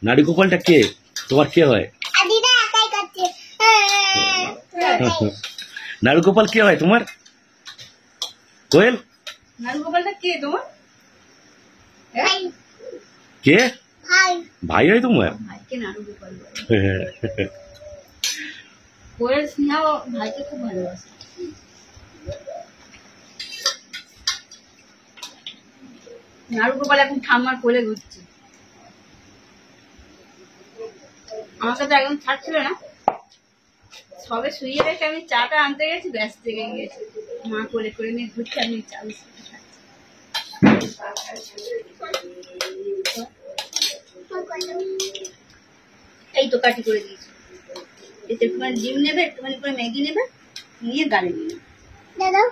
নাড়িগোপালটা কে? তোমার কে হয়? নাড়িগোপাল কে হয় তোমার? কোয়েল নাড়িগোপালটা কে তোমার? কে ভাই হয় তোমার? ভাইকে নাড়িগোপাল বলে। কোয়েল স্নেহা ভাইকে খুব ভালোবাসে। নাড়িগোপাল এখন ঠাম্মার কোলে ঘুরছে। আমাকে তো একদম ছাড়ছিল না, সবে শুয়ে রেখে আমি চাটা আনতে গেছি, ব্যস্ত থেকে গেছি। মা কোলে করে নিয়ে ঘুরছে, আমি চা বিস্কুট খাচ্ছি। এই তো কাটি করে দিয়েছি। এতে একটুখানি ডিম নেবে, একটুখানি করে ম্যাগি নেবে, নিয়ে গাড়ি নিয়ে দাদা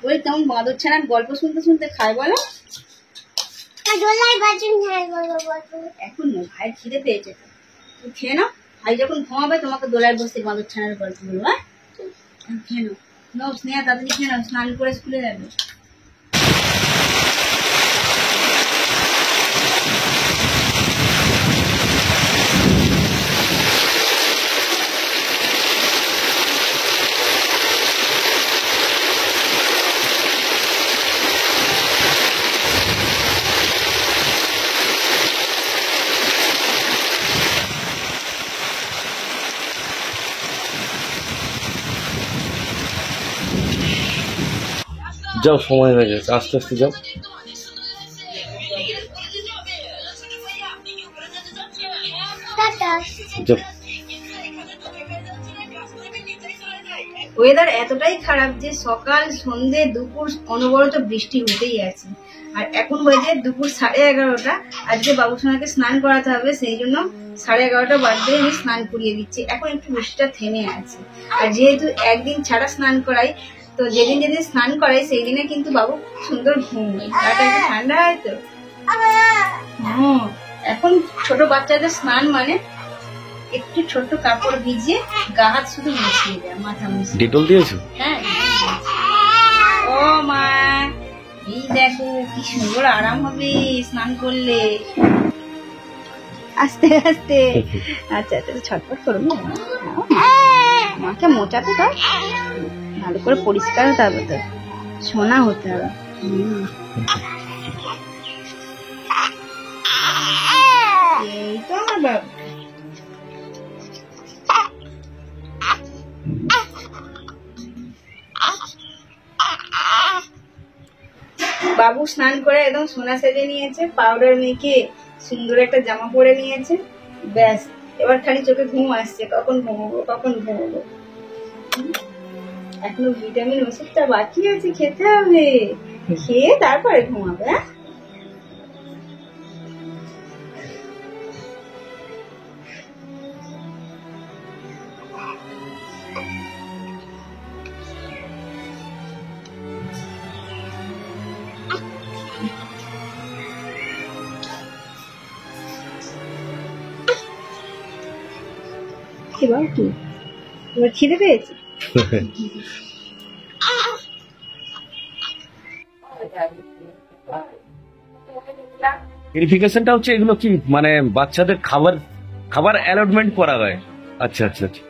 ওই কেমন বাঁদর ছানার গল্প শুনতে শুনতে খায় বলো। এখন ভাই খিদে পেয়েছে, তুমি খেয়ে নাও। ভাই যখন ঘুমাবে তোমাকে দোলায় বসে বাঁদর ছানার গল্প বলবো। হ্যাঁ খেয়ে নাও। নাও স্নেহা, তাড়াতাড়ি খেয়ে নাও, স্নান করে স্কুলে যাবে। যাও, সময় হয়ে গেছে, আস্তে আস্তে যাও। ওয়েদার এতটাই খারাপ যে সকাল সন্ধ্যে দুপুর অনবরত বৃষ্টি হতেই আছে। আর এখন বাজে দুপুর 11:30। আজকে বাবুসোনাকে স্নান করাতে হবে, সেই জন্য 11:30 বাজতে আমি স্নান করিয়ে দিচ্ছি। এখন একটু বৃষ্টিটা থেমে আছে। আর যেহেতু একদিন ছাড়া স্নান করাই, তো যেদিন যেদিন স্নান করাই সেই দিনে কিন্তু বাবু সুন্দর ঘুমবে, গাটা একটু ঠান্ডা হয় তো। এখন ছোট বাচ্চাদের স্নান মানে একটু ছোট্ট কাপড় ভিজিয়ে গা হাত শুধু মুছিয়ে দেয়, মাথা মুছিয়ে। ডেটল দিয়েছো? হ্যাঁ। ও মা, এই দেখো কি সুন্দর আরাম হবে স্নান করলে। আস্তে আস্তে। আচ্ছা আচ্ছা, ছটফট করো না, মাকে মোচাতে দাও, ভালো করে পরিষ্কার হতে হবে, তো সোনা হতে হবে। এই তো আমার বাবু। বাবু স্নান করে একদম সোনা সেজে নিয়েছে, পাউডার মেখে সুন্দর একটা জামা পরে নিয়েছে, ব্যাস এবার খালি চোখে ঘুম আসছে, কখন ঘুমাবো কখন ঘুমাবো। এখনো ভিটামিন ওষুধটা বাকি আছে, খেতে হবে, খেয়ে তারপরে ঘুমাবে। হ্যাঁ কি বল, কি তোমার খিদে পেয়েছে? ভেরিফিকেশনটা হচ্ছে এগুলো কি মানে বাচ্চাদের খাবার অ্যালটমেন্ট করা হয়। আচ্ছা আচ্ছা আচ্ছা।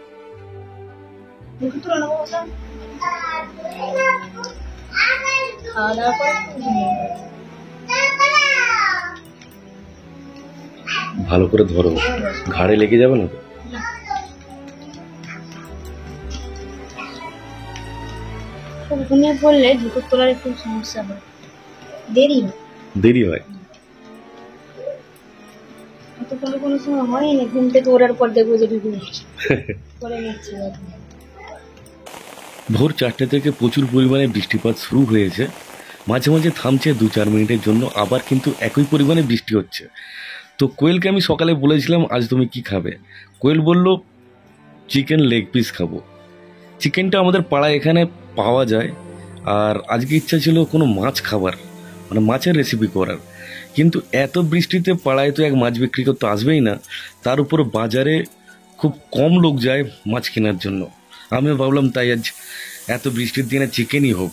ভালো করে ধরো, ঘাড়ে লেগে যাবে না তো। ঘুমিয়ে পড়লে দুপুর তোলার একটু সমস্যা হয়, দেরি হয়। তো কোনো সময় হয়নি, ঘুম থেকে ওঠার পর দেখবো যে ঢুকে করে নিচ্ছি। ভোর 4টে থেকে প্রচুর পরিমাণে বৃষ্টিপাত শুরু হয়েছে, মাঝে মাঝে থামছে 2-4 মিনিটের জন্য, আবার কিন্তু একই পরিমাণে বৃষ্টি হচ্ছে। তো কোয়েলকে আমি সকালে বলেছিলাম আজ তুমি কি খাবে, কোয়েল বলল চিকেন লেগ পিস খাবো। চিকেনটা আমাদের পাড়ায় এখানে পাওয়া যায়, আর আজকে ইচ্ছা ছিল কোনো মাছ খাবার, মানে মাছের রেসিপি করার, কিন্তু এত বৃষ্টিতে পাড়ায় তো এক মাছ বিক্রি করতে আসবেই না, তার উপর বাজারে খুব কম লোক যায় মাছ কেনার জন্য। আমিও ভাবলাম তাই আজ এত বৃষ্টির দিনে চিকেনই হোক।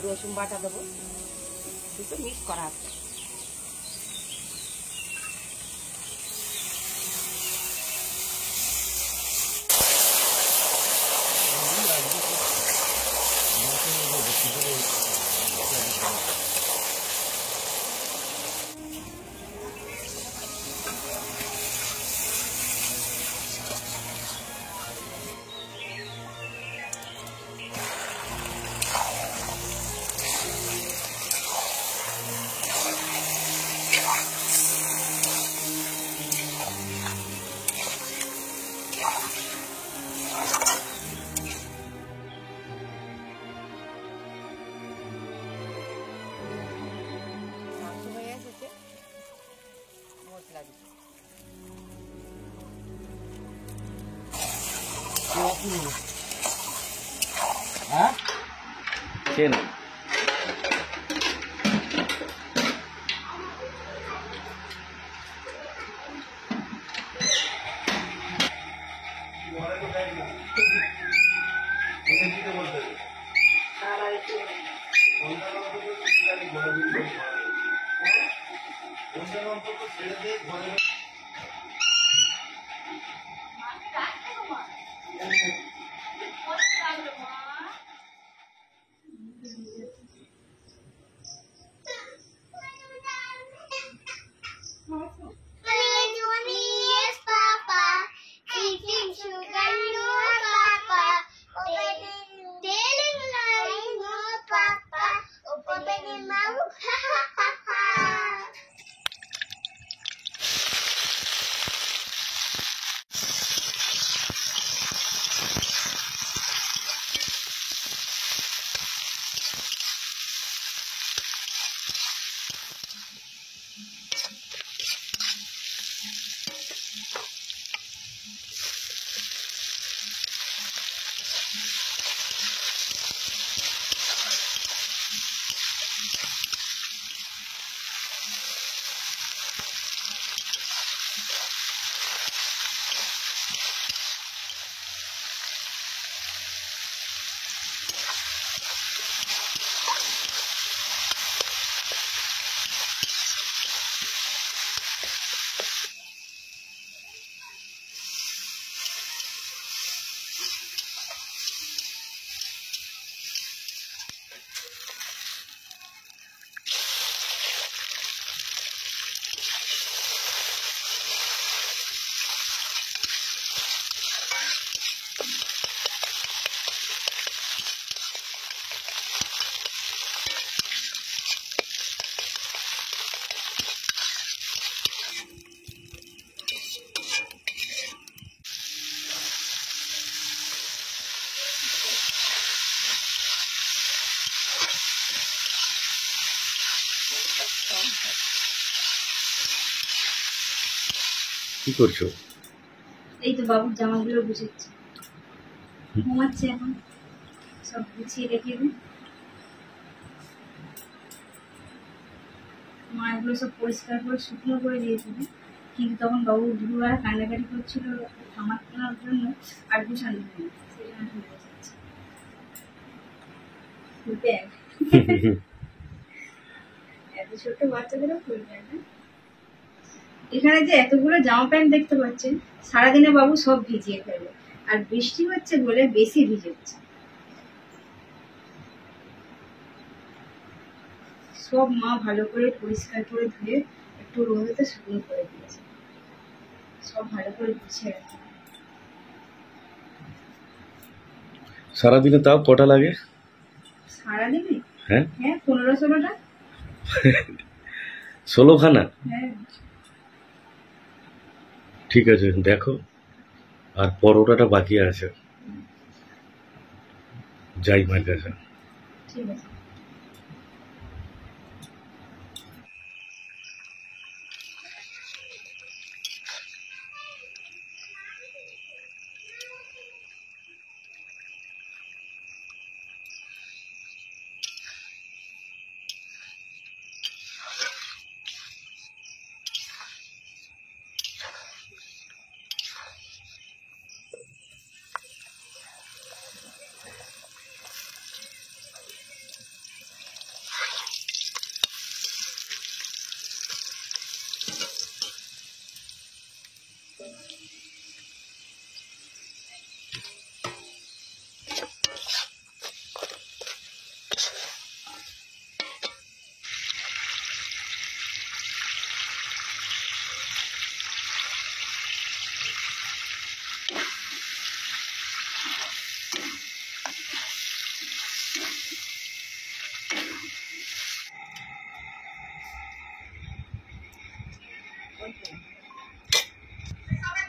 রসুন বাটা দেবো, দুটো মিক্স করা আছে। খেয়ে না কি করছো? এই তো বাবুর জামাগুলো গুছাচ্ছি, ঘুমাচ্ছে এখন, সব গুছিয়ে রেখে দিই। মা এগুলো সব পরিষ্কার করে শুকনো করে দিয়েছিল, কিন্তু তখন বাবু দুবার কান্নাকাটি করছিল খামার কেনার জন্য, আর গুছানো হয়নি, সেই জন্য এখন গুছাচ্ছি। ফুল প্যান্ট, এত ছোট বাচ্চাদেরও ফুল প্যান্ট। এখানে যে এতগুলো জামা প্যান্ট দেখতে পাচ্ছেন, সারাদিনে বাবু সব ভিজিয়ে ফেলবে, আর বৃষ্টি হচ্ছে বলে বেশি ভিজেছে। সব মা ভালো করে পরিষ্কার করে ধুয়ে একটু রোদেতে শুকনো করে দিয়েছে, সব ভালো করে গুছিয়ে রাখতে হবে। সারাদিনে তাও কটা লাগে? সারাদিনে হ্যাঁ, হ্যাঁ 15-16টা। 16খানা। হ্যাঁ ঠিক আছে, দেখো। আর পরোটাটা বাকি আছে, যাই মার কাছে। ঠিক আছে।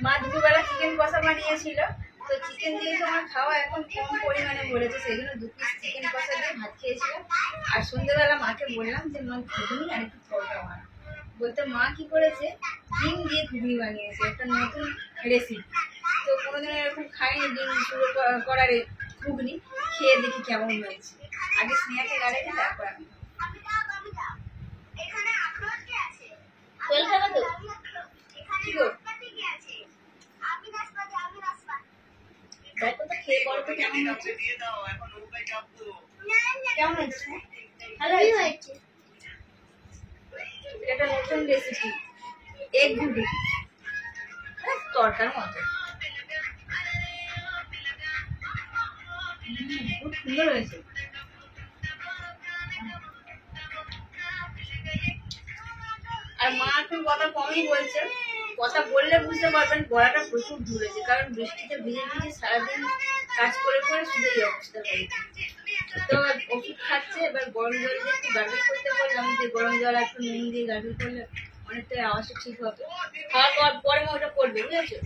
মা দুপুরবেলা চিকেন কষা বানিয়েছিল, তো চিকেন দিয়ে তোমার খাওয়া এখন কম পরিমাণে বলেছে, সেই জন্য 2 পিস চিকেন কষা দিয়ে ভাত খেয়েছিলাম। আর সন্ধ্যেবেলা মাকে বললাম যে মা ঘুগনি আর একটু পরোটা বানা, বলতে মা কি করেছে, ডিম দিয়ে ঘুগনি বানিয়েছে, একটা নতুন রেসিপি। তো কোনোদিন এরকম খাইনি ডিম পুরো করার ঘুগনি, খেয়ে দেখি কেমন হয়েছে। আগে স্নেহাকে গাড়িতে, তারপর আমি কি গো? দেখো তো খেয়ে বলো তো কেমন হচ্ছে। কেমন হচ্ছে? ভালোই হয়েছে। এটা নতুন রেসিপি, এগ ঘুগনি, তরকার মতো। খুব সুন্দর হয়েছে। আর মা এখন কথা কমই বলছে, কথা বললে বুঝতে পারবেন গলাটা প্রচুর ধরেছে, কারণ বৃষ্টিতে ভিজে ভিজে সারাদিন কাজ করে করে শুধু এই অবস্থা হয়েছে। তো ওষুধ খাচ্ছে, এবার গরম জল দিয়ে একটু গার্গল করতে বললাম, যে গরম জল একটু নুন দিয়ে গার্গল করলে অনেকটাই আওয়াজটা ঠিক হবে। খাওয়ার পরে মা ওটা করবে, বুঝেছো?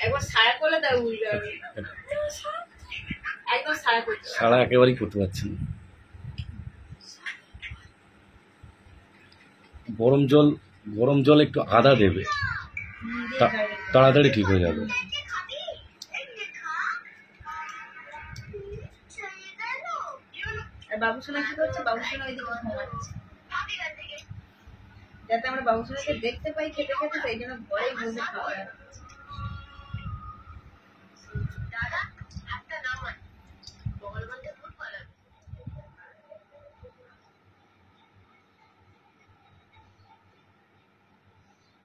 একবার সারা করলে তাই বুঝতে পারবে, একদম সারা করতে হবে। সারা একেবারেই করতে পারছেন না। গরম জল একটু আদা দেবে, তাড়াতাড়ি ঠিক হয়ে যাবে। আর বাবুসোনা কি করছে? বাবুসোনা ওইদিকে ঘুমাচ্ছে, যাতে আমরা বাবুসোনাকে দেখতে পাই খেতে খেতে, সেই জন্য ঘরেই বসে খাওয়া যাচ্ছে।